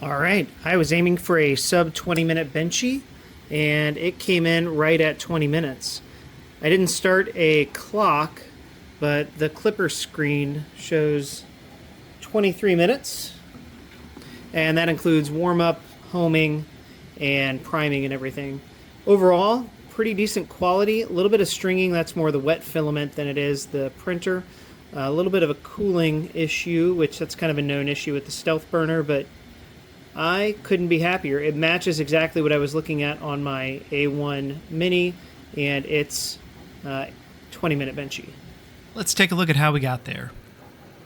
All right, I was aiming for a sub 20 minute Benchy, and it came in right at 20 minutes. I didn't start a clock, but the clipper screen shows 23 minutes, and that includes warm up, homing, and priming and everything. Overall, pretty decent quality. A little bit of stringing, that's more the wet filament than it is the printer. A little bit of a cooling issue, which that's kind of a known issue with the stealth burner, but I couldn't be happier. It matches exactly what I was looking at on my A1 Mini, and it's 20-minute Benchy. Let's take a look at how we got there.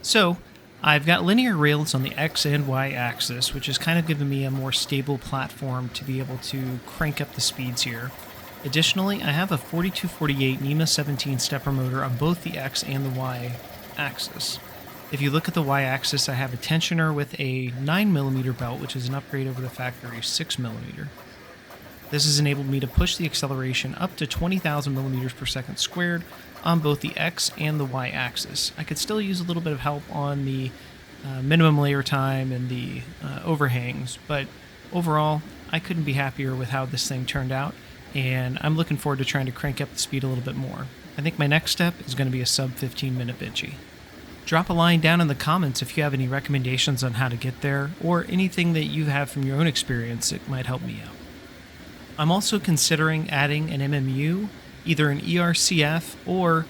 So, I've got linear rails on the X and Y axis, which has kind of given me a more stable platform to be able to crank up the speeds here. Additionally, I have a 4248 NEMA 17 stepper motor on both the X and the Y axis. If you look at the Y-axis, I have a tensioner with a 9mm belt, which is an upgrade over the factory 6mm. This has enabled me to push the acceleration up to 20,000 millimeters per second squared on both the X and the Y-axis. I could still use a little bit of help on the minimum layer time and the overhangs, but overall, I couldn't be happier with how this thing turned out, and I'm looking forward to trying to crank up the speed a little bit more. I think my next step is going to be a sub 15-minute Benchy. Drop a line down in the comments if you have any recommendations on how to get there, or anything that you have from your own experience that might help me out. I'm also considering adding an MMU, either an ERCF or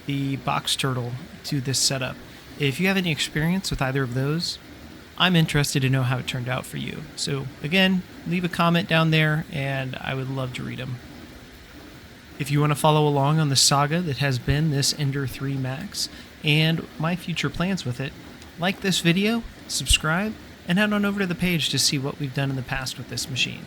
the box turtle, to this setup. If you have any experience with either of those, I'm interested to know how it turned out for you. So again, leave a comment down there and I would love to read them. If you want to follow along on the saga that has been this Ender 3 Max and my future plans with it, like this video, subscribe, and head on over to the page to see what we've done in the past with this machine.